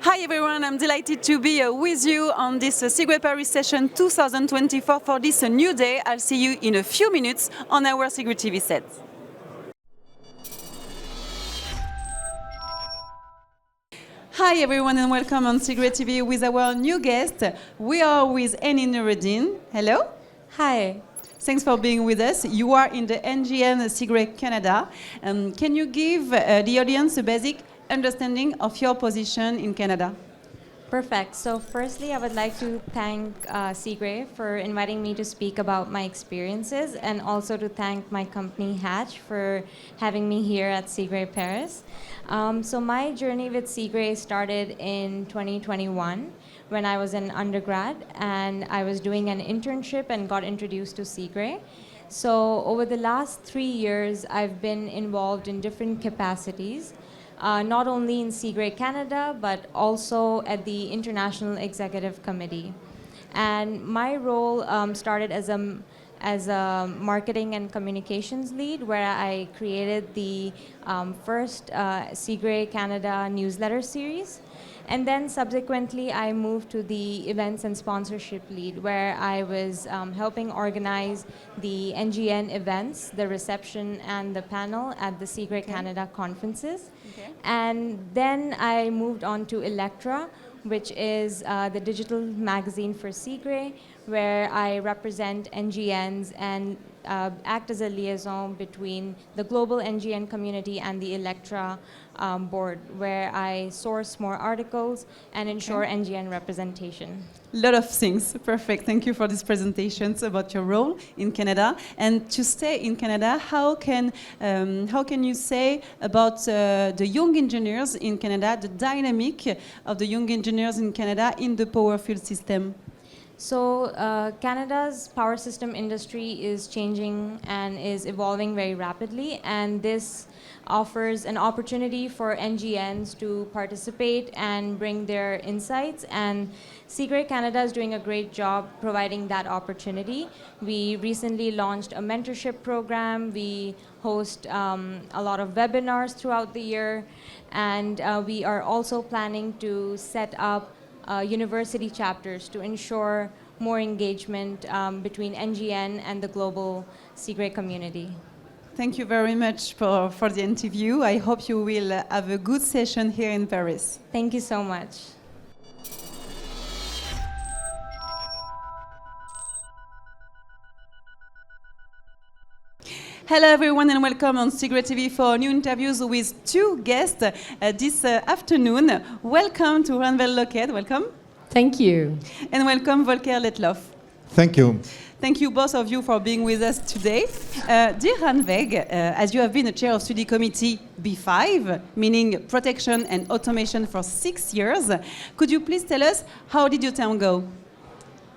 Hi everyone, I'm delighted to be with you on this Cigre Paris session 2024 for this new day. I'll see you in a few minutes on our Cigre TV set. Hi everyone and welcome on Cigre TV with our new guest. We are with Annie Nuruddin. Hello. Hi. Thanks for being with us. You are in the NGN Cigre Canada. Can you give the audience a basic understanding of your position in Canada? Perfect. So firstly, I would like to thank Cigre for inviting me to speak about my experiences, and also to thank my company Hatch for having me here at Cigre Paris. So my journey with Cigre started in 2021 when I was an undergrad and I was doing an internship and got introduced to Cigre. So over the last 3 years, I've been involved in different capacities. Not only in Cigre Canada, but also at the International Executive Committee. And my role started as a marketing and communications lead, where I created the first Cigre Canada newsletter series. And then subsequently, I moved to the events and sponsorship lead, where I was helping organize the NGN events, the reception and the panel at the Cigre Canada conferences. Okay. And then I moved on to Electra, which is the digital magazine for Cigre, where I represent NGNs and act as a liaison between the global NGN community and the Electra board, where I source more articles and ensure NGN representation. Lot of things. Perfect. Thank you for these presentations about your role in Canada. And to stay in Canada, how can you say about the young engineers in Canada, the dynamic of the young engineers in Canada in the power field system? So Canada's power system industry is changing and is evolving very rapidly, and this offers an opportunity for NGNs to participate and bring their insights, and Cigre Canada is doing a great job providing that opportunity. We recently launched a mentorship program. We host a lot of webinars throughout the year, and we are also planning to set up university chapters to ensure more engagement between NGN and the global Cigre community. Thank you very much for the interview. I hope you will have a good session here in Paris. Thank you so much. Hello everyone and welcome on Cigre TV for new interviews with two guests this afternoon. Welcome to Ranvel Lockhead, welcome. Thank you. And welcome Volker Letloff. Thank you. Thank you both of you for being with us today. Dear Ranveg, as you have been the chair of study committee B5, meaning protection and automation for 6 years, could you please tell us how did your term go?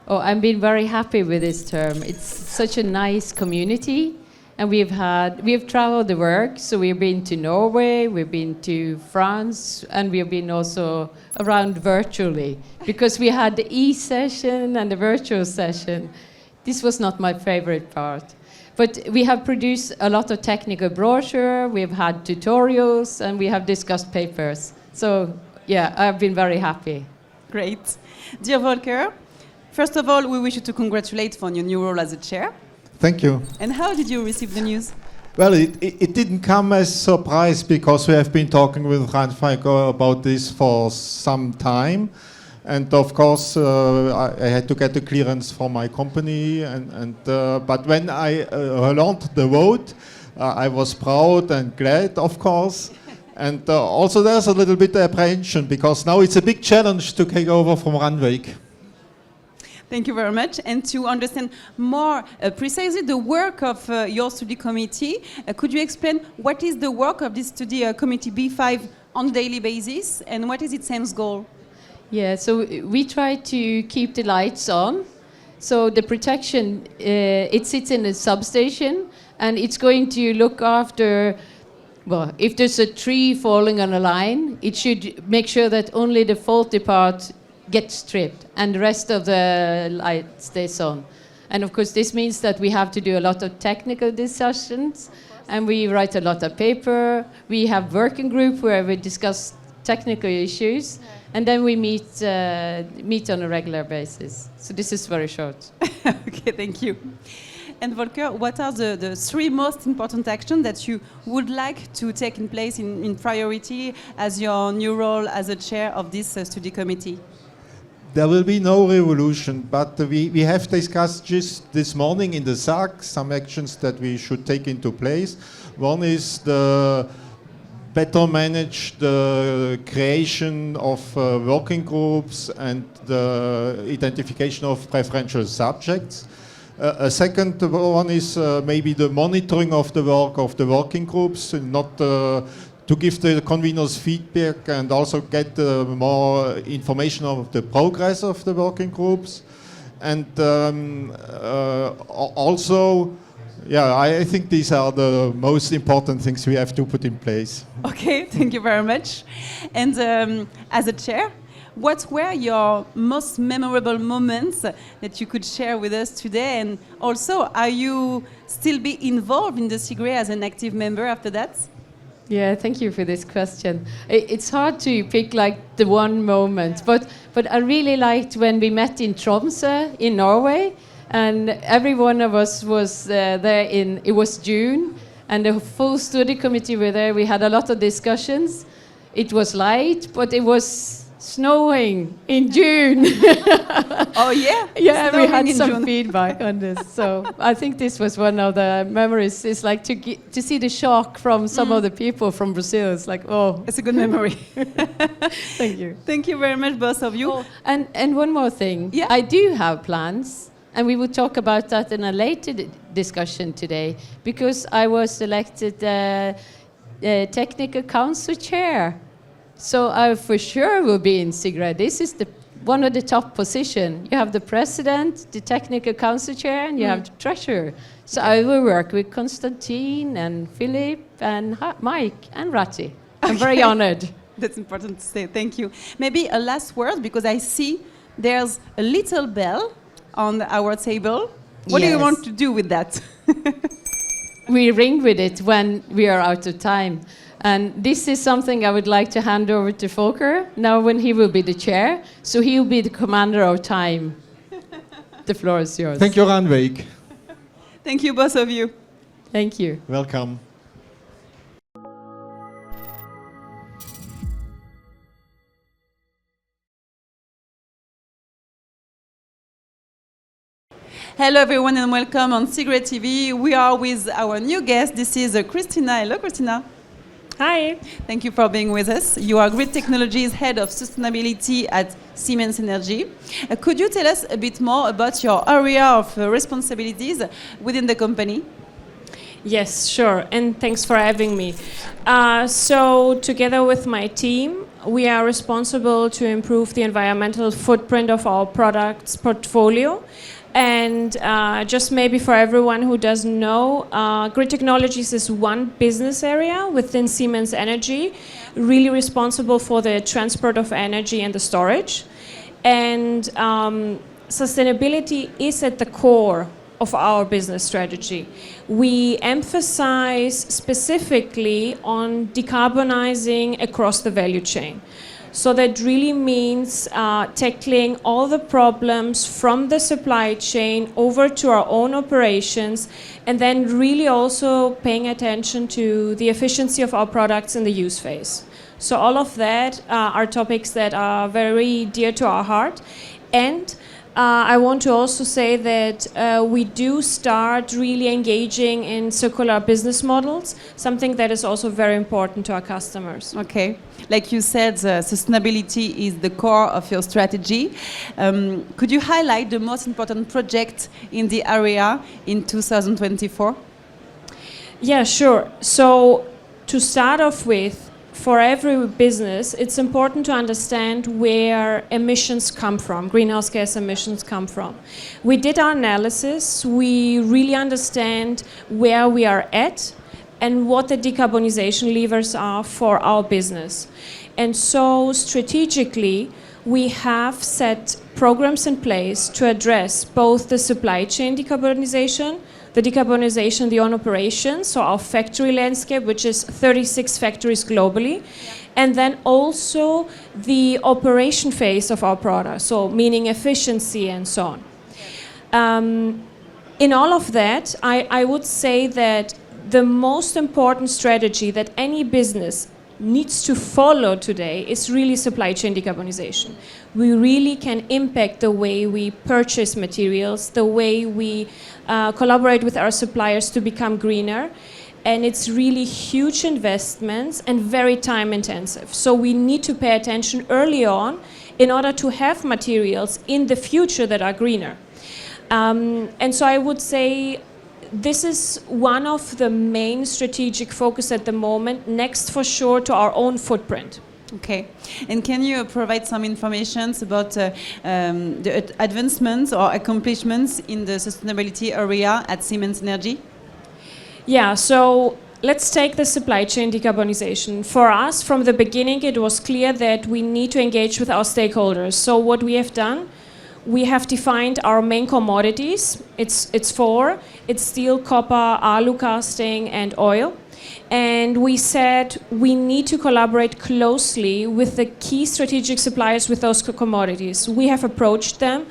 Oh, I've been very happy with this term. It's such a nice community. And we have traveled the work, so we've been to Norway, we've been to France, and we've been also around virtually, because we had the e-session and the virtual session. This was not my favorite part. But we have produced a lot of technical brochure, we've had tutorials, and we have discussed papers. So, yeah, I've been very happy. Great. Dear Volker, first of all, we wish you to congratulate on your new role as a chair. Thank you. And how did you receive the news? Well, it didn't come as a surprise, because we have been talking with Ranfaigo about this for some time. And of course, I had to get the clearance from my company. But when I learned the vote, I was proud and glad, of course. And also there's a little bit of apprehension, because now it's a big challenge to take over from Ranvik. Thank you very much. And to understand more precisely the work of your study committee, could you explain what is the work of this study committee B5 on a daily basis, and what is its end goal? Yeah, so we try to keep the lights on. So the protection, it sits in a substation, and it's going to look after, well, if there's a tree falling on a line, it should make sure that only the faulty part gets stripped and the rest of the light stays on. And of course, this means that we have to do a lot of technical discussions, and we write a lot of paper. We have working group where we discuss technical issues, and then we meet on a regular basis. So this is very short. Okay, thank you. And Volker, what are the three most important actions that you would like to take in place in priority as your new role as a chair of this study committee? There will be no revolution, but we have discussed just this morning in the SAC some actions that we should take into place. One is the better manage the creation of working groups and the identification of preferential subjects. A second one is maybe the monitoring of the work of the working groups, and not to give the conveners feedback and also get more information of the progress of the working groups. And also, yeah, I think these are the most important things we have to put in place. Okay, thank you very much. And as a chair, what were your most memorable moments that you could share with us today? And also, are you still be involved in the Cigre as an active member after that? Yeah, thank you for this question. It's hard to pick like the one moment, but I really liked when we met in Tromsø in Norway, and every one of us was there it was June, and the full study committee were there. We had a lot of discussions. It was light, but it was snowing in June. Oh yeah? Yeah, we Snowing had in some June. feedback on this. So I think this was one of the memories. It's like to see the shock from some of the people from Brazil. It's like, oh. It's a good memory. Thank you. Thank you very much, both of you. Oh, and one more thing. Yeah. I do have plans, and we will talk about that in a later discussion today, because I was elected technical council chair. So I for sure will be in Cigre. This is one of the top positions. You have the president, the technical council chair, and you have the treasurer. So I will work with Konstantin and Philip and Mike and Ratti. I'm very honored. That's important to say. Thank you. Maybe a last word, because I see there's a little bell on our table. What do you Yes. want to do with that? We ring with it when we are out of time. And this is something I would like to hand over to Volker, now when he will be the chair. So he will be the commander of time. The floor is yours. Thank you, Ranveig. Thank you, both of you. Thank you. Welcome. Hello, everyone, and welcome on Cigre TV. We are with our new guest. This is Christina. Hello, Christina. Hi. Thank you for being with us. You are Grid Technologies Head of Sustainability at Siemens Energy. Could you tell us a bit more about your area of responsibilities within the company? Yes, sure. And thanks for having me. So together with my team, we are responsible to improve the environmental footprint of our products portfolio. And just maybe for everyone who doesn't know, Grid Technologies is one business area within Siemens Energy, really responsible for the transport of energy and the storage. And sustainability is at the core of our business strategy. We emphasize specifically on decarbonizing across the value chain. So that really means tackling all the problems from the supply chain over to our own operations, and then really also paying attention to the efficiency of our products in the use phase. So all of that are topics that are very dear to our heart. And I want to also say that we do start really engaging in circular business models, something that is also very important to our customers. Okay. Like you said, sustainability is the core of your strategy. Could you highlight the most important project in the area in 2024? Yeah, sure. So to start off with, for every business, it's important to understand where emissions come from, greenhouse gas emissions come from. We did our analysis. We really understand where we are at and what the decarbonization levers are for our business. And so strategically, we have set programs in place to address both the supply chain decarbonization, the own operations, so our factory landscape, which is 36 factories globally, and then also the operation phase of our product, so meaning efficiency and so on. In all of that, I would say that the most important strategy that any business needs to follow today is really supply chain decarbonization. We really can impact the way we purchase materials, the way we collaborate with our suppliers to become greener. And it's really huge investments and very time intensive. So we need to pay attention early on in order to have materials in the future that are greener. And so I would say this is one of the main strategic focus at the moment, next for sure to our own footprint. Okay. And can you provide some information about the advancements or accomplishments in the sustainability area at Siemens Energy? Yeah, so let's take the supply chain decarbonization. For us, from the beginning, it was clear that we need to engage with our stakeholders. So what we have done, we have defined our main commodities. It's four. It's steel, copper, alu casting, and oil. And we said we need to collaborate closely with the key strategic suppliers with those commodities. We have approached them.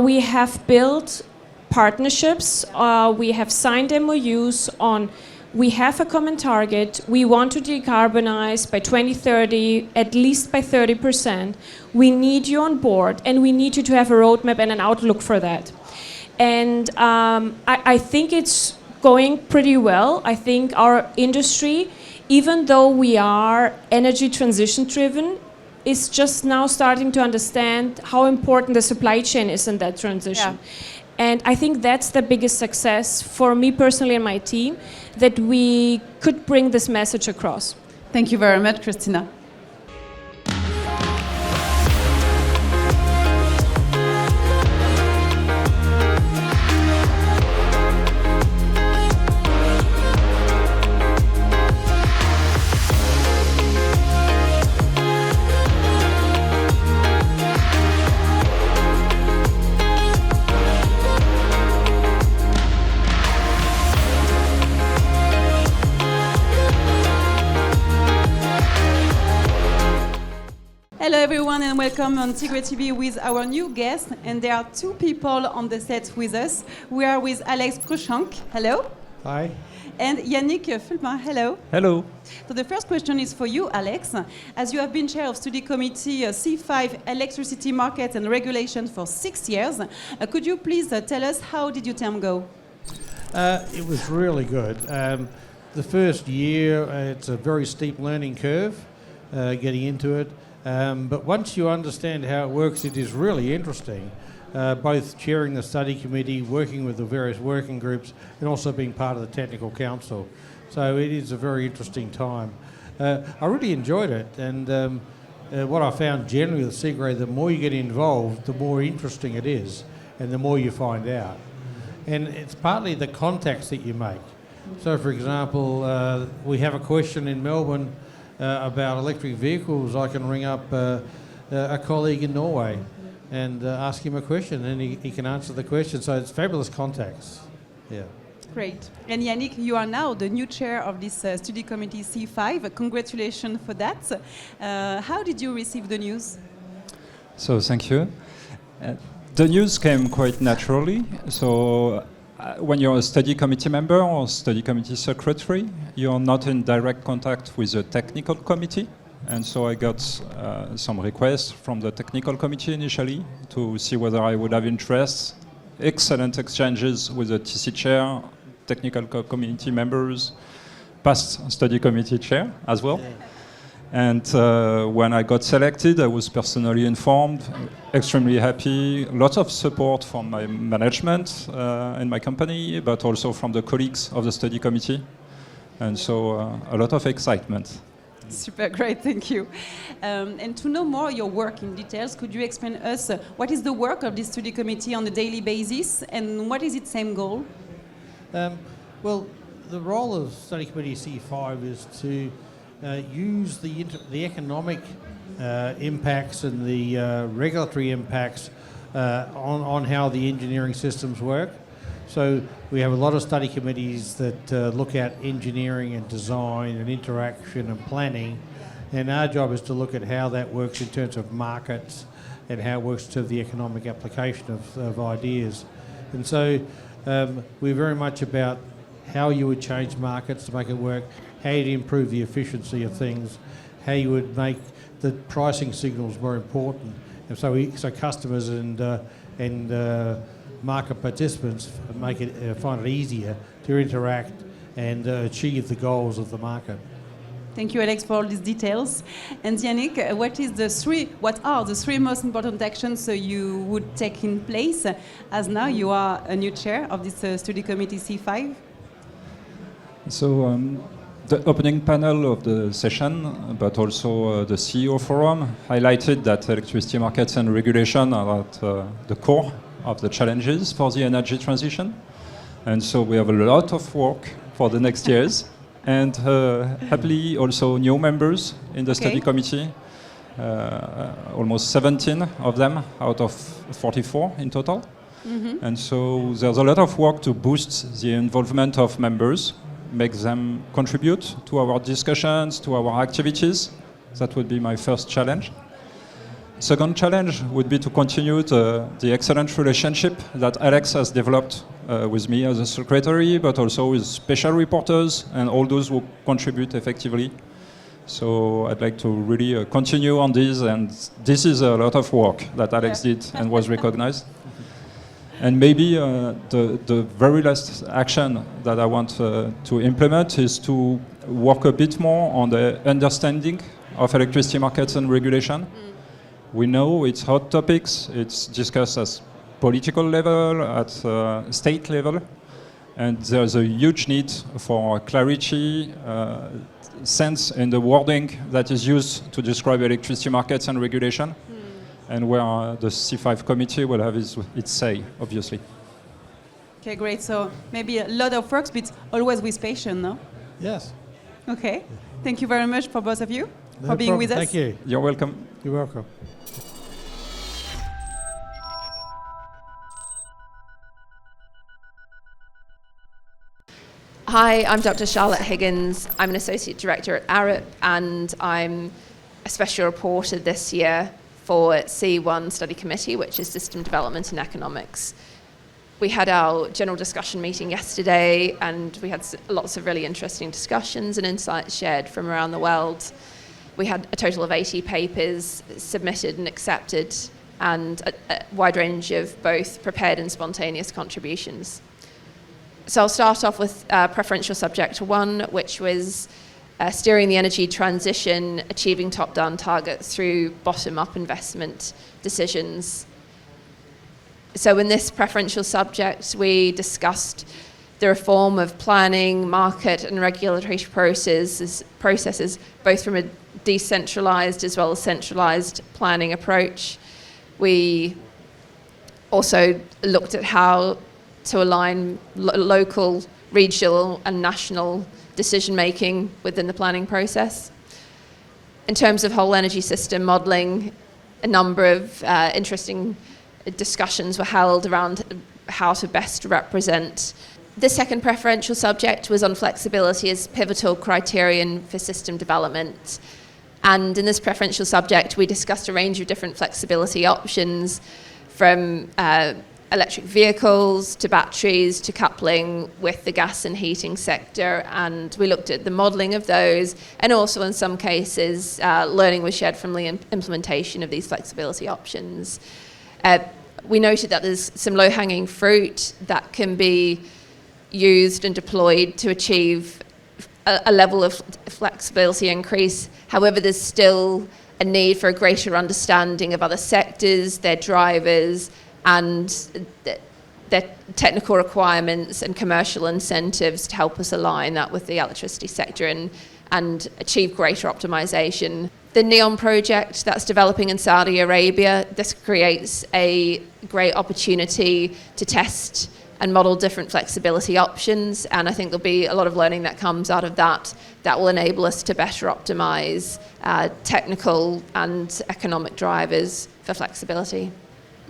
We have built partnerships. We have signed MOUs on. We have a common target. We want to decarbonize by 2030, at least by 30%. We need you on board, and we need you to have a roadmap and an outlook for that. And I think it's going pretty well. I think our industry, even though we are energy transition driven, is just now starting to understand how important the supply chain is in that transition. Yeah. And I think that's the biggest success for me personally and my team, that we could bring this message across. Thank you very much, Christina. Hello everyone and welcome on Cigre TV with our new guest, and there are two people on the set with us. We are with Alex Cruikshank, hello. Hi. And Yannick Fulpin, hello. Hello. So the first question is for you, Alex. As you have been chair of study committee C5 Electricity Market and Regulation for 6 years, could you please tell us how did your term go? It was really good. The first year, it's a very steep learning curve, getting into it. But once you understand how it works, it is really interesting, both chairing the study committee, working with the various working groups, and also being part of the technical council. So it is a very interesting time. I really enjoyed it, and what I found generally with Cigre, the more you get involved, the more interesting it is, and the more you find out. And it's partly the contacts that you make. So, for example, we have a question in Melbourne about electric vehicles. I can ring up a colleague in Norway and ask him a question, and he can answer the question. So it's fabulous contacts. Yeah. Great. And Yannick, you are now the new chair of this study committee C5. Congratulations for that. How did you receive the news? So thank you. The news came quite naturally. So when you're a study committee member or study committee secretary, you're not in direct contact with the technical committee. And so I got some requests from the technical committee initially to see whether I would have interest. Excellent exchanges with the TC chair, technical committee members, past study committee chair as well. Yeah. And when I got selected, I was personally informed, extremely happy, lots of support from my management in my company, but also from the colleagues of the study committee. And so a lot of excitement. Super great, thank you. And to know more your work in details, could you explain to us what is the work of this study committee on a daily basis and what is its same goal? Well, the role of study committee C5 is to use the economic impacts and the regulatory impacts on how the engineering systems work. So we have a lot of study committees that look at engineering and design and interaction and planning, and our job is to look at how that works in terms of markets and how it works to the economic application of ideas. And so we're very much about how you would change markets to make it work, how you'd improve the efficiency of things, how you would make the pricing signals more important. And so customers and market participants find it easier to interact and achieve the goals of the market. Thank you, Alex, for all these details. And Yannick, what are the three most important actions you would take in place, as now you are a new chair of this study committee C5? So the opening panel of the session, but also the CEO forum, highlighted that electricity markets and regulation are at the core of the challenges for the energy transition. And so we have a lot of work for the next years. And happily also new members in the study committee, almost 17 of them out of 44 in total. Mm-hmm. And so there's a lot of work to boost the involvement of members, make them contribute to our discussions, to our activities. That would be my first challenge. Second challenge would be to continue the excellent relationship that Alex has developed with me as a secretary, but also with special reporters and all those who contribute effectively. So I'd like to really continue on this, and this is a lot of work that Alex did and was recognized. And maybe the very last action that I want to implement is to work a bit more on the understanding of electricity markets and regulation. We know it's hot topics, it's discussed at political level, at state level, and there's a huge need for clarity, sense in the wording that is used to describe electricity markets and regulation, and where the C5 committee will have its say, obviously. Okay, great. So maybe a lot of work, but always with patience, no? Yes. Okay. Thank you very much for both of you for being with us. Thank you. You're welcome. You're welcome. Hi, I'm Dr. Charlotte Higgins. I'm an Associate Director at ARIP, and I'm a Special Reporter this year for C1 Study Committee, which is System Development and Economics. We had our general discussion meeting yesterday, and we had lots of really interesting discussions and insights shared from around the world. We had a total of 80 papers submitted and accepted, and a wide range of both prepared and spontaneous contributions. So I'll start off with preferential subject 1, which was steering the energy transition, achieving top-down targets through bottom-up investment decisions. So in this preferential subject, we discussed the reform of planning, market and regulatory processes, both from a decentralized as well as centralized planning approach. We also looked at how to align local, regional and national decision-making within the planning process. In terms of whole energy system modelling, a number of interesting discussions were held around how to best represent. The second preferential subject was on flexibility as pivotal criterion for system development. And in this preferential subject, we discussed a range of different flexibility options, from electric vehicles to batteries to coupling with the gas and heating sector, and we looked at the modelling of those, and also in some cases learning was shared from the implementation of these flexibility options. We noted that there's some low-hanging fruit that can be used and deployed to achieve a level of flexibility increase. However, there's still a need for a greater understanding of other sectors, their drivers, and their technical requirements and commercial incentives to help us align that with the electricity sector and achieve greater optimization. The NEOM project that's developing in Saudi Arabia, this creates a great opportunity to test and model different flexibility options, and I think there'll be a lot of learning that comes out of that that will enable us to better optimize technical and economic drivers for flexibility.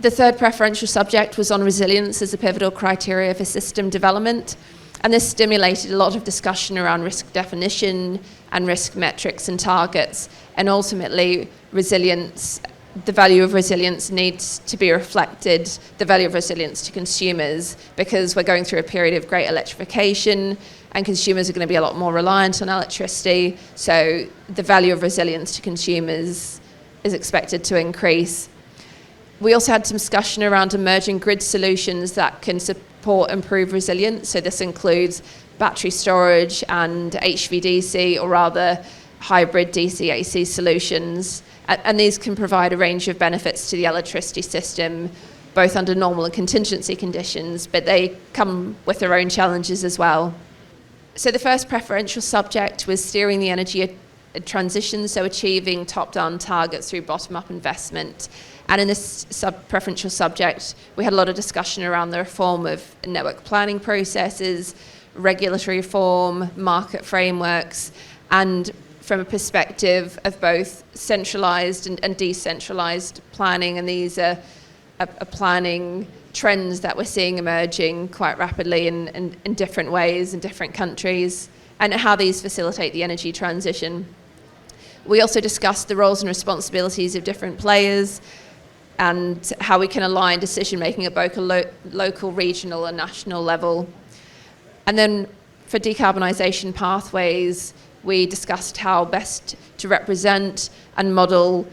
The third preferential subject was on resilience as a pivotal criteria for system development. And this stimulated a lot of discussion around risk definition and risk metrics and targets. And ultimately, resilience, the value of resilience needs to be reflected, the value of resilience to consumers, because we're going through a period of great electrification and consumers are going to be a lot more reliant on electricity. So the value of resilience to consumers is expected to increase. We also had some discussion around emerging grid solutions that can support improved resilience. So this includes battery storage and HVDC, or rather hybrid DC-AC solutions. And these can provide a range of benefits to the electricity system, both under normal and contingency conditions, but they come with their own challenges as well. So the first preferential subject was steering the energy transition, so achieving top-down targets through bottom-up investment. And in this preferential subject, we had a lot of discussion around the reform of network planning processes, regulatory reform, market frameworks, and from a perspective of both centralized and decentralized planning. And these are planning trends that we're seeing emerging quite rapidly in different ways in different countries, and how these facilitate the energy transition. We also discussed the roles and responsibilities of different players and how we can align decision-making at both a local, regional and national level. And then for decarbonisation pathways, we discussed how best to represent and model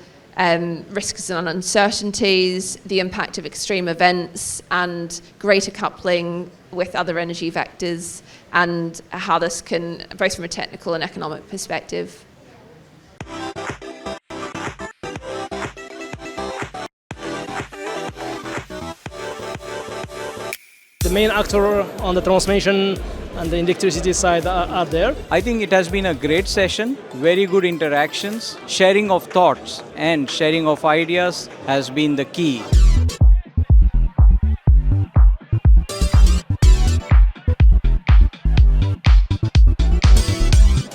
risks and uncertainties, the impact of extreme events, and greater coupling with other energy vectors, and how this can, both from a technical and economic perspective. The main actor on the transmission and the electricity side are there. I think it has been a great session, very good interactions. Sharing of thoughts and sharing of ideas has been the key.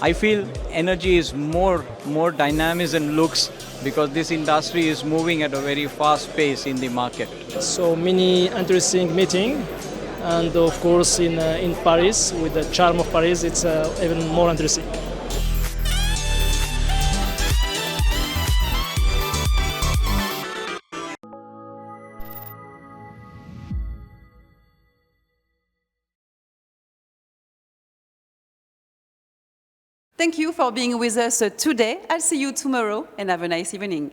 I feel energy is more dynamism looks, because this industry is moving at a very fast pace in the market. So many interesting meetings. And of course in Paris, with the charm of Paris, it's even more interesting. Thank you for being with us today. I'll see you tomorrow and have a nice evening.